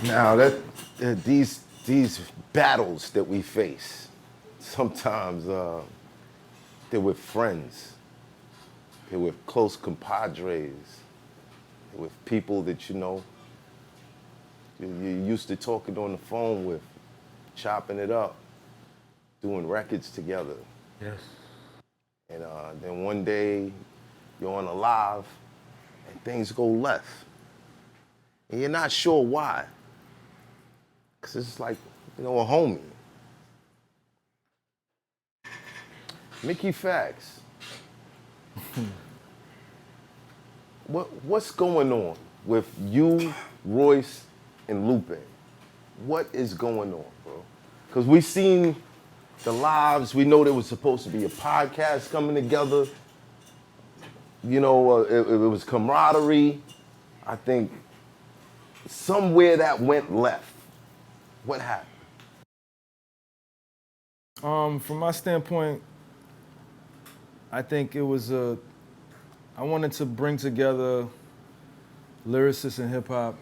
Now these battles that we face, sometimes they're with friends, they're with close compadres, they're with people that you're used to talking on the phone with, chopping it up, doing records together. Yes. And then one day you're on a live and things go left. And you're not sure why. Because it's like, a homie. Mickey FACTZ. What's going on with you, Royce, and Lupe? What is going on, bro? Because we seen the lives. We know there was supposed to be a podcast coming together. It was camaraderie. I think somewhere that went left. What happened? From my standpoint, I think it was I wanted to bring together lyricists and hip hop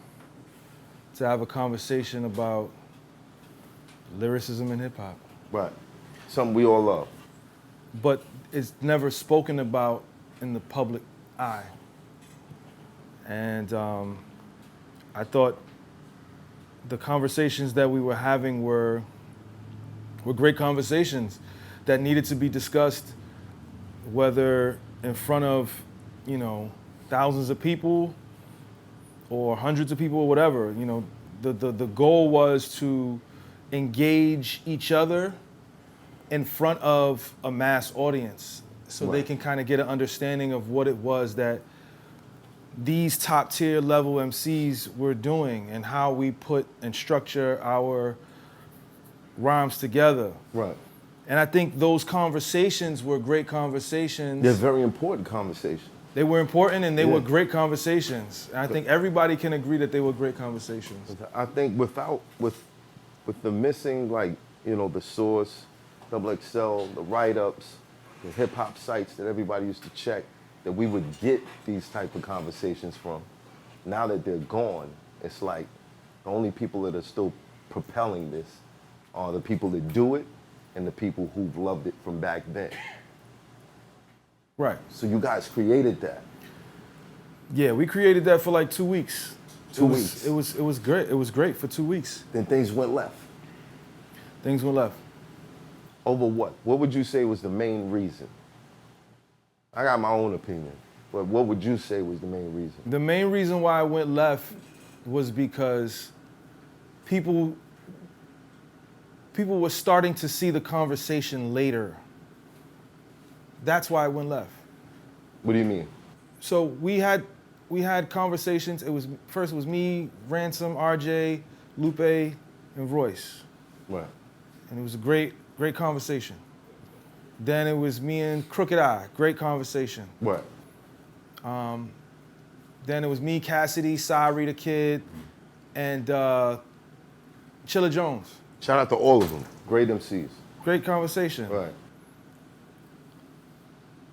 to have a conversation about lyricism and hip hop. Right. Something we all love. But it's never spoken about in the public eye. And I thought the conversations that we were having were great conversations that needed to be discussed, whether in front of, thousands of people or hundreds of people or whatever. The goal was to engage each other in front of a mass audience so Right. they can kind of get an understanding of what it was that these top tier level MCs were doing and how we put and structure our rhymes together. Right. And I think those conversations were great conversations. They're very important conversations. They were important and they Yeah. were great conversations. And I think everybody can agree that they were great conversations. I think with the missing, the Source, XXL, the write-ups, the hip-hop sites that everybody used to check, that we would get these type of conversations from. Now that they're gone, it's like the only people that are still propelling this are the people that do it and the people who've loved it from back then. Right. So you guys created that. Yeah, we created that for like 2 weeks. 2 weeks. It was great. It was great for 2 weeks. Then things went left. Things went left. Over what? What would you say was the main reason? I got my own opinion, but what would you say was the main reason? The main reason why I went left was because people were starting to see the conversation later. That's why I went left. What do you mean? So we had conversations. It was me, Ransom, RJ, Lupe, and Royce. Right. And it was a great conversation. Then it was me and Crooked Eye, great conversation. Right. Then it was me, Cassidy, Sari the Kid, and Chilla Jones. Shout out to all of them. Great MCs. Great conversation. Right.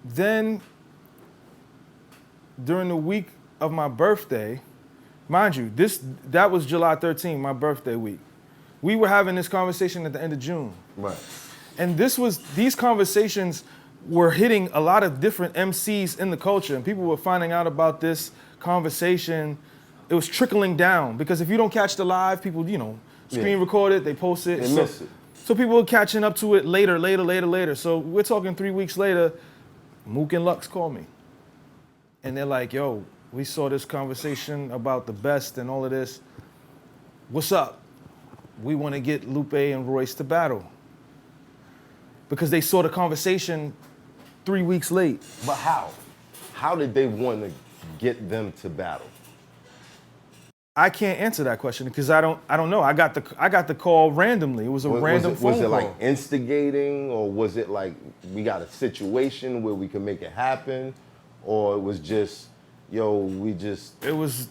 Then, during the week of my birthday, mind you, that was July 13th, my birthday week. We were having this conversation at the end of June. Right. And these conversations were hitting a lot of different MCs in the culture, and people were finding out about this conversation. It was trickling down, because if you don't catch the live, people, screen record it, they post it. They miss it. So people were catching up to it later. So we're talking 3 weeks later, Mook and Lux call me. And they're like, yo, we saw this conversation about the best and all of this. What's up? We want to get Lupe and Royce to battle. Because they saw the conversation 3 weeks late. But how? How did they want to get them to battle? I can't answer that question because I don't know. I got the call randomly. It was a random phone call. Was it like instigating, or was it like we got a situation where we can make it happen, or it was just, It was,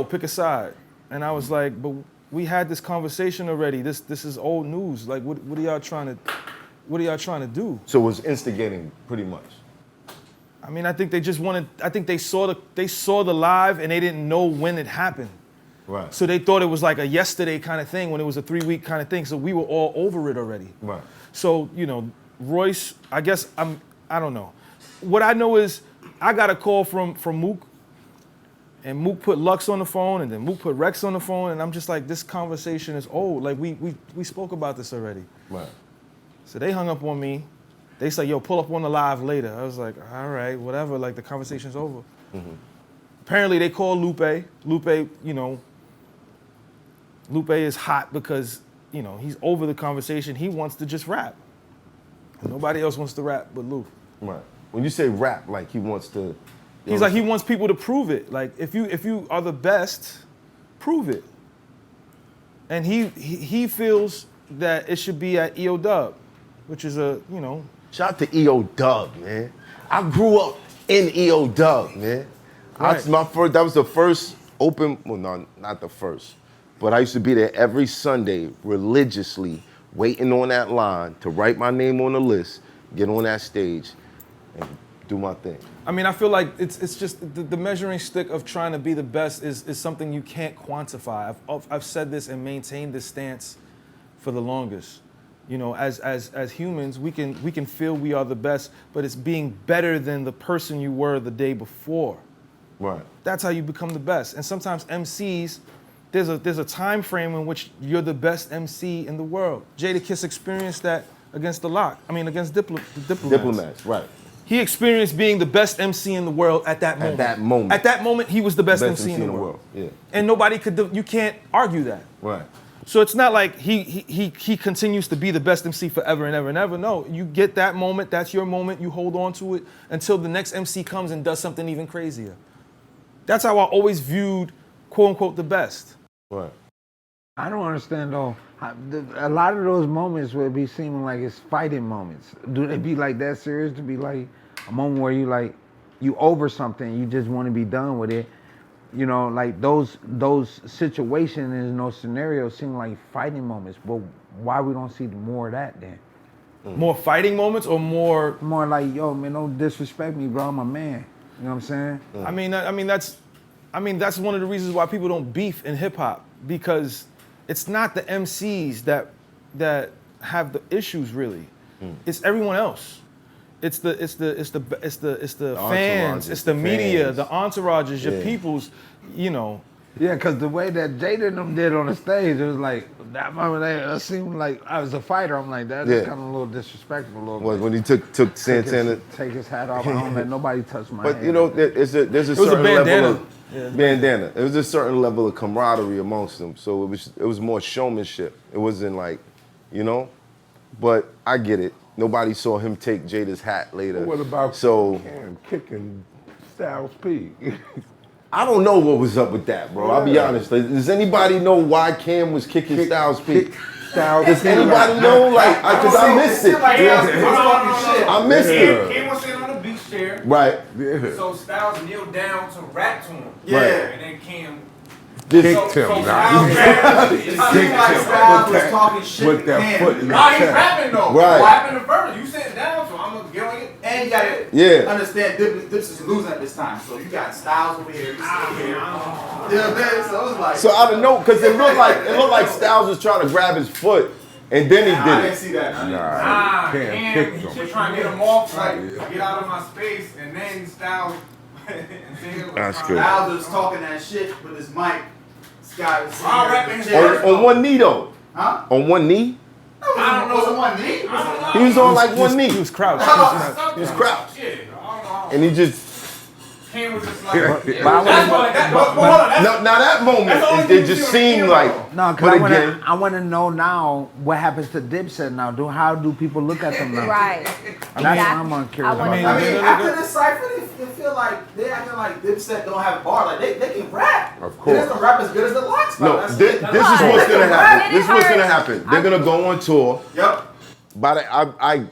pick a side. And I was like, but we had this conversation already. This is old news. Like, what are y'all trying to do? So it was instigating pretty much. I mean, I think they just wanted. I think they saw the live and they didn't know when it happened. Right. So they thought it was like a yesterday kind of thing when it was a 3-week kind of thing. So we were all over it already. Right. So, you know, Royce, I guess I don't know. What I know is I got a call from Mook, and Mook put Lux on the phone, and then Mook put Rex on the phone, and I'm just like, this conversation is old. Like we spoke about this already. Right. So they hung up on me. They said, yo, pull up on the live later. I was like, all right, whatever, like the conversation's over. Mm-hmm. Apparently they called Lupe. Lupe, you know, Lupe is hot because, you know, he's over the conversation. He wants to just rap. Nobody else wants to rap but Lupe. Right. When you say rap, like he wants to... He's like, he wants people to prove it. Like, if you are the best, prove it. And he feels that it should be at EO Dub, which is a, you know... Shout out to EO Dub, man. I grew up in EO Dub, man. Right. That was the first open, well, no, not the first, but I used to be there every Sunday religiously waiting on that line to write my name on the list, get on that stage, and do my thing. I mean, I feel like it's just the measuring stick of trying to be the best is something you can't quantify. I've said this and maintained this stance for the longest. You know, as humans, we can feel we are the best, but it's being better than the person you were the day before. Right. That's how you become the best. And sometimes MCs, there's a time frame in which you're the best MC in the world. Jadakiss experienced that against against Diplomats. Right. He experienced being the best MC in the world at that moment. At that moment, he was the best MC in the world. Yeah. And nobody you can't argue that. Right. So it's not like he continues to be the best MC forever and ever and ever. No, you get that moment, that's your moment, you hold on to it until the next MC comes and does something even crazier. That's how I always viewed, quote unquote, the best. Right. I don't understand though. A lot of those moments would be seeming like it's fighting moments. Do they be like that serious? To be like a moment where you over something, you just want to be done with it. You know, like those situations and those scenarios seem like fighting moments. But why we don't see more of that then? More fighting moments or more? More like, yo, man, don't disrespect me, bro. I'm a man. You know what I'm saying? I mean that's one of the reasons why people don't beef in hip hop, because it's not the MCs that have the issues really. It's everyone else. It's the fans, it's the media, the entourages, your peoples, you know. Yeah, because the way that Jada and them did on the stage, it was like, that moment, it seemed like I was a fighter. I'm like, that's kind of a little disrespectful. A little bit. When he took Santana. Take his hat off, I don't let nobody touch my But hand. you know, there's a certain bandana. level of bandana. There was a certain level of camaraderie amongst them. So it was more showmanship. It wasn't like, you know, but I get it. Nobody saw him take Jada's hat later. What about Cam kicking Styles P? I don't know what was up with that, bro. I'll be honest. Does anybody know why Cam was kicking Styles P? Does anybody know? Like, because I missed it. I missed it. Cam was sitting on the beach chair. Right. So Styles kneeled down to rap to him. Yeah. And then Cam Kicked him. Styles was talking shit with that Cam. foot in the Nah, he's chest. rapping though. Right. Rapping the verse. You sitting down, so I'm gonna get on it. And you gotta Yeah. understand Dips is losing at this time. So you got Styles over here, you over here. You know what I'm saying? So it's like, So I don't know, because it looked like Styles was trying to grab his foot, and then he I did didn't it. see that. Nah, Cam Cam, kicked he him. just trying to get him off, like, get out of my space, and then Styles. That's good. Styles was talking that shit with his mic. Scott was I'll rap in his On one knee though. Huh? On one knee. I don't know. Was it one knee? He was on like one knee. He was crouched. He was crouched. Yeah, I don't know. And he just. Cam was just like, But Now that moment, it just seemed like. No, but because again, I want to know now what happens to Dipset now. How do people look at them now? Right. That's what I'm curious about. I mean, I mean, after this cypher, they feel like they acting like Dipset don't have bars. Like they can rap. Of course. They just don't rap as good as the Locks. no, this is what's gonna happen. This is what's gonna happen. They're gonna go on tour. Yep. I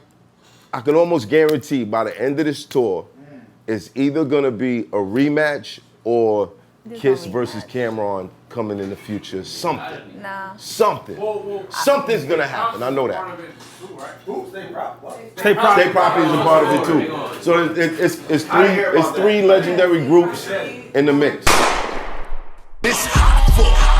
can almost guarantee by the end of this tour, it's either gonna be a rematch or Kiss versus Cameron coming in the future. Something. No. Something. Something's gonna happen. I know that. Who? Stay prop. State Property is a part of it too. So it's three legendary groups in the mix. This hot for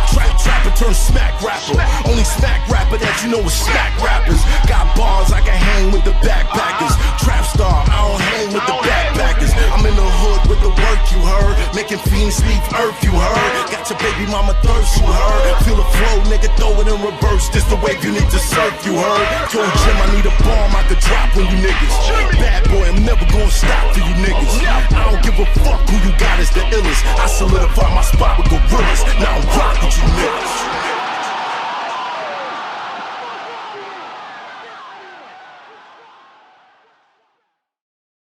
turned smack rapper. Only smack rapper that you know is smack rappers. Got bars, I can hang with the backpackers. Trap star, I don't hang with the backpackers. I'm in the hood with the work, you heard. Making fiends leave earth, you heard. Got your baby mama thirst, you heard. Feel the flow, nigga, throw it in reverse. This the wave you need to surf, you heard. Told Jim I need a bomb I could drop on you niggas. Bad boy, I'm never gonna stop for you niggas. I don't give a fuck who you got is the illest. I solidify my spot with gorillas. Now I'm rock with you niggas.